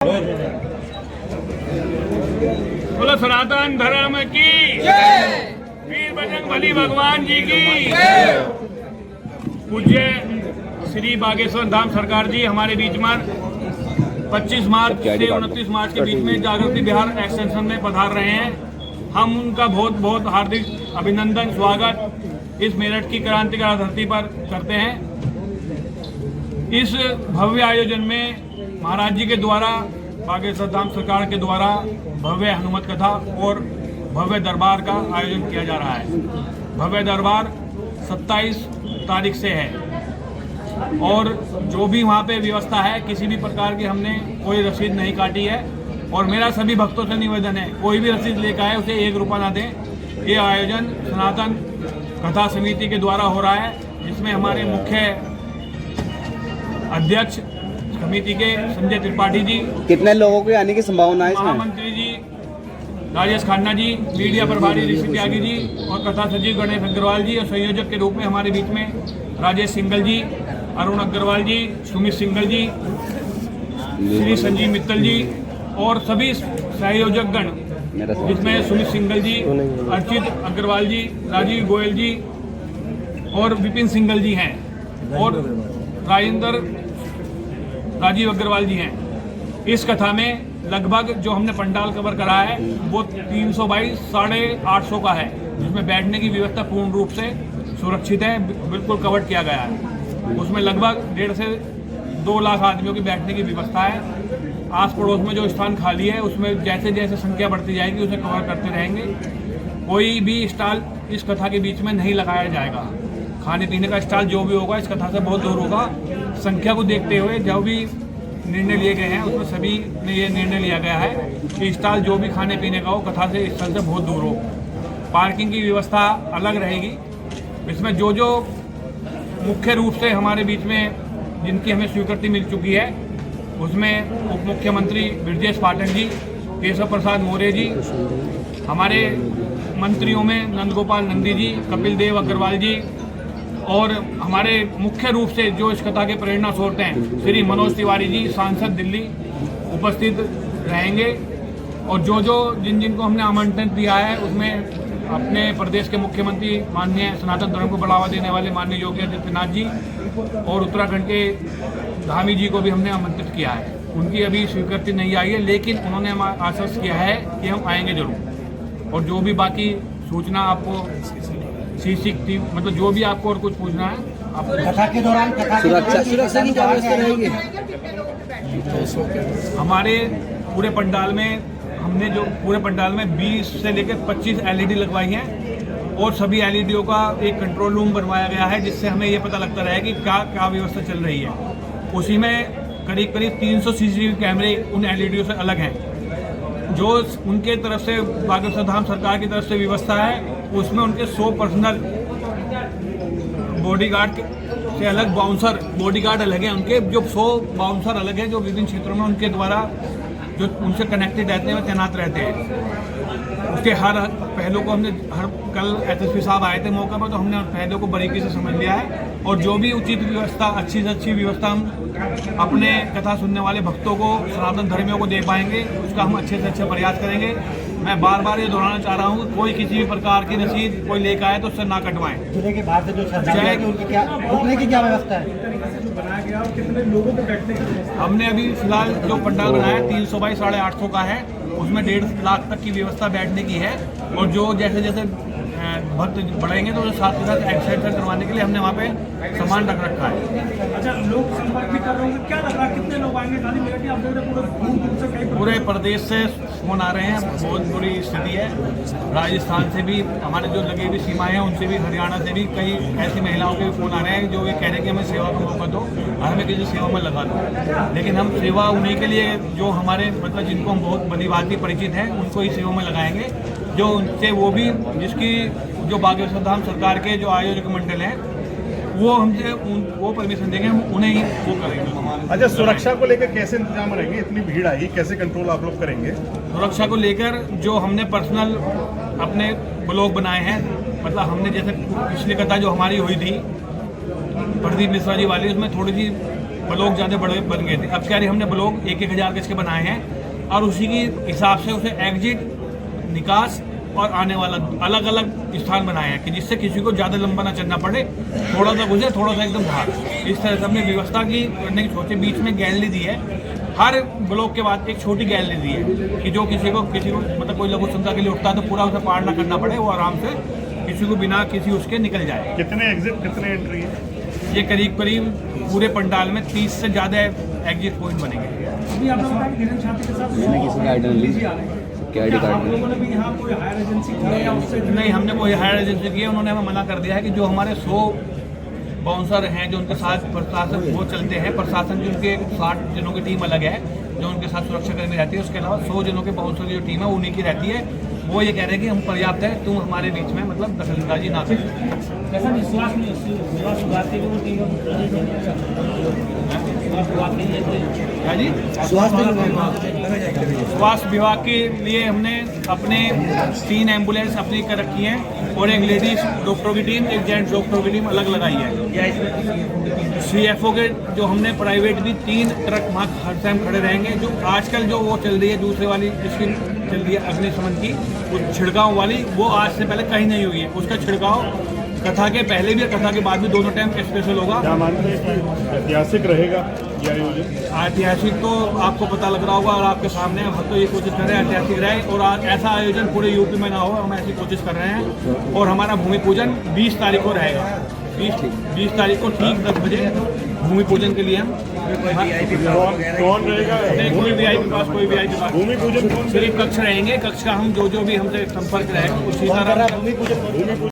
बोलो सनातन धर्म की जय, वीर बजरंगबली भगवान जी की जय। पूज्य श्री बागेश्वर धाम सरकार जी हमारे बीच में 25 मार्च से 29 मार्च के बीच में जागृति बिहार एक्सटेंशन में पधार रहे हैं। हम उनका बहुत बहुत हार्दिक अभिनंदन स्वागत इस मेरठ की क्रांतिकारी धरती पर करते हैं। इस भव्य आयोजन में महाराज जी के द्वारा बागेश्वर धाम सरकार के द्वारा भव्य हनुमत कथा और भव्य दरबार का आयोजन किया जा रहा है। भव्य दरबार 27 तारीख से है और जो भी वहाँ पे व्यवस्था है किसी भी प्रकार की हमने कोई रसीद नहीं काटी है और मेरा सभी भक्तों से निवेदन है कोई भी रसीद लेकर आए उसे 1 रुपया ना दें। ये आयोजन सनातन कथा समिति के द्वारा हो रहा है जिसमें हमारे मुख्य अध्यक्ष समिति के संजय त्रिपाठी जी, कितने लोगों के आने की संभावना है इसमें? महामंत्री जी राजेश खन्ना जी, मीडिया प्रभारी ऋषि त्यागी जी और कथा सचिव गणेश अग्रवाल जी और संयोजक के रूप में हमारे बीच में राजेश सिंगल जी, अरुण अग्रवाल जी, सुमित सिंगल जी, श्री संजीव मित्तल जी और सभी सहयोजक गण जिसमें सुमित सिंगल जी, अर्चित अग्रवाल जी, राजीव गोयल जी और विपिन सिंगल जी हैं और राजीव अग्रवाल जी हैं। इस कथा में लगभग जो हमने पंडाल कवर करा है वो 300 बाई 850 का है जिसमें बैठने की व्यवस्था पूर्ण रूप से सुरक्षित है, बिल्कुल कवर किया गया है। उसमें लगभग 1.5 से 2 लाख आदमियों की बैठने की व्यवस्था है। आस पड़ोस में जो स्थान खाली है उसमें जैसे जैसे संख्या बढ़ती जाएगी उसे कवर करते रहेंगे। कोई भी स्टॉल इस कथा के बीच में नहीं लगाया जाएगा। खाने पीने का स्टॉल जो भी होगा इस कथा से बहुत दूर होगा। संख्या को देखते हुए जो भी निर्णय लिए गए हैं उसमें सभी ने ये निर्णय लिया गया है कि स्टॉल जो भी खाने पीने का हो कथा से स्थल से बहुत दूर हो। पार्किंग की व्यवस्था अलग रहेगी। इसमें जो जो मुख्य रूप से हमारे बीच में जिनकी हमें स्वीकृति मिल चुकी है उसमें उप मुख्यमंत्री ब्रजेश पाठक जी, केशव प्रसाद मौर्य जी, हमारे मंत्रियों में नंदगोपाल नंदी जी, कपिल देव अग्रवाल जी और हमारे मुख्य रूप से जो इस कथा के प्रेरणा स्रोत हैं श्री मनोज तिवारी जी सांसद दिल्ली उपस्थित रहेंगे। और जो जो जिन को हमने आमंत्रण दिया है उसमें अपने प्रदेश के मुख्यमंत्री माननीय सनातन धर्म को बढ़ावा देने वाले माननीय योगी आदित्यनाथ जी और उत्तराखंड के धामी जी को भी हमने आमंत्रित किया है। उनकी अभी स्वीकृति नहीं आई है लेकिन उन्होंने हमें आश्वस्त किया है कि हम आएंगे जरूर। और जो भी बाकी सूचना आपको मतलब जो भी आपको और कुछ पूछना है आपको कथा के दौरान सुरक्षा की क्या व्यवस्था रहेगी? हमारे पूरे पंडाल में हमने जो पूरे पंडाल में 20 से लेकर 25 LED लगवाई हैं और सभी LEDओं का एक कंट्रोल रूम बनवाया गया है जिससे हमें ये पता लगता रहे कि क्या व्यवस्था चल रही है। उसी में करीब 300 CCTV कैमरे उन LEDओं से अलग हैं। जो उनके तरफ से बागेश्वर धाम सरकार की तरफ से व्यवस्था है उसमें उनके 100 पर्सनल बॉडीगार्ड से अलग बाउंसर बॉडीगार्ड अलग हैं। उनके जो 100 बाउंसर अलग हैं जो विभिन्न क्षेत्रों में उनके द्वारा जो उनसे कनेक्टेड रहते हैं तैनात रहते हैं। उसके हर पहलू को हमने कल SSP साहब आए थे मौका पर तो हमने पहलू को बारीकी से समझ लिया है और जो भी उचित व्यवस्था अच्छी से अच्छी व्यवस्था हम अपने कथा सुनने वाले भक्तों को सनातन धर्मियों को दे पाएंगे उसका हम अच्छे से अच्छे प्रयास करेंगे। मैं बार बार ये दोहराना चाह रहा हूँ कोई किसी भी प्रकार की रसीद कोई लेकर आए तो उससे ना कटवाएं। जिले के बाहर से जो श्रद्धालु हैं उनकी क्या रुकने की क्या व्यवस्था है? कितने लोगों को बैठने की? हमने अभी फिलहाल जो पंडाल बनाया 300 बाई 850 का है उसमें 1.5 लाख तक की व्यवस्था बैठने की है और जो जैसे जैसे भक्त बढ़ेंगे तो साथ के साथ एक्सटेंशन करवाने के लिए हमने वहाँ पे सामान रख रखा है। अच्छा, लोग संपर्क भी कर रहे होंगे, क्या लग रहा है कितने लोग आएंगे? पूरे प्रदेश से फोन आ रहे हैं, बहुत बुरी स्थिति है। राजस्थान से भी हमारे जो लगी हुई सीमाएं हैं उनसे भी, हरियाणा से भी कई ऐसी महिलाओं के भी फोन आ रहे हैं जो ये कह रहे हैं कि हमें सेवा का मौका दो, हमें किसी सेवा में लगा दो। लेकिन हम सेवा उन्हीं के लिए जो हमारे मतलब जिनको हम बहुत बड़ी बात परिचित हैं उनको ही सेवा में लगाएंगे। जो उनसे वो भी जिसकी जो बागेश्वर धाम सरकार के जो आयोजक मंडल हैं वो हमसे वो परमिशन देंगे, हम उन्हें ही वो करेंगे। अच्छा, सुरक्षा को लेकर कैसे इंतजाम रहेंगे? इतनी भीड़ आई, कैसे कंट्रोल आप लोग करेंगे? सुरक्षा को लेकर जो हमने पर्सनल अपने ब्लॉग बनाए हैं, मतलब हमने जैसे पिछली कथा जो हमारी हुई थी प्रदीप मिश्रा जी वाली उसमें थोड़ी सी ब्लॉक ज़्यादा बड़े बन गए थे। अब क्या रही, हमने ब्लॉक 1-1 हज़ार के बनाए हैं और उसी की हिसाब से उसे एग्जिट, निकास और आने वाला अलग अलग स्थान बनाए हैं कि जिससे किसी को ज़्यादा लंबा ना चलना पड़े, थोड़ा सा गुजरे, थोड़ा सा एकदम बाहर। इस तरह से हमने व्यवस्था की करने की सोचे। बीच में गैलरी दी है, हर ब्लॉक के बाद एक छोटी गैलरी दी है कि जो किसी को मतलब कोई लघु संस्था के लिए उठता है तो पूरा उसे पार ना करना पड़े, वो आराम से किसी को बिना किसी उसके निकल जाए। कितने एग्जिट कितने एंट्री है? ये करीब करीब पूरे पंडाल में 30 से ज़्यादा एग्जिट पॉइंट बनेंगे। अभी आपने बताया कि गिरन छात्र के साथ किसी का आइडल लीजिए आप लोगों ने भी यहाँ कोई हायर एजेंसी की है या उससे नहीं, हमने कोई हायर एजेंसी की है। उन्होंने हमें मना कर दिया है कि जो हमारे 100 बाउंसर हैं जो उनके साथ प्रशासन वो चलते हैं, प्रशासन की उनके 60 जनों की टीम अलग है जो उनके साथ सुरक्षा कर्मी रहती है। उसके अलावा 100 जनों के बाउंसर की जो टीम है उन्हीं की रहती है। वो ये कह रहे हैं कि हम पर्याप्त है, तुम हमारे बीच में मतलब दखलंदाजी ना करें। ऐसा विश्वास नहीं, विश्वास उगाते हुए टीम क्या जी? स्वास्थ्य विभाग के लिए हमने अपने 3 एम्बुलेंस अपनी कर रखी हैं और एक लेडीज डॉक्टरों की टीम, एक जेंट्स डॉक्टरों की टीम अलग लगाई है। CFO के जो हमने प्राइवेट दी 3 ट्रक वहाँ हर टाइम खड़े रहेंगे। जो आजकल जो वो चल रही है दूसरे वाली स्कीम चल रही है अग्निशमन की, वो छिड़काव वाली, वो आज से पहले कहीं नहीं हुई है। उसका छिड़काव कथा के पहले भी और कथा के बाद भी दोनों टाइम स्पेशल होगा। क्या मानते हैं कि ऐतिहासिक रहेगा ये आयोजन? ऐतिहासिक तो आपको पता लग रहा होगा और आपके सामने हम तो ये कोशिश कर रहे हैं ऐतिहासिक रहे और आज ऐसा आयोजन पूरे यूपी में ना हो, हम ऐसी कोशिश कर रहे हैं। और हमारा भूमि पूजन 20 तारीख को रहेगा। 20 तारीख को ठीक 10 बजे भूमि पूजन के लिए हम कौन रहेगा? नहीं, कोई भी VIP के पास, कोई भी VIP के पास भूमि पूजन कौन? सिर्फ कक्ष रहेंगे। कक्ष का हम जो भी हमसे संपर्क रहेगा उसी तरह भूमि पूजन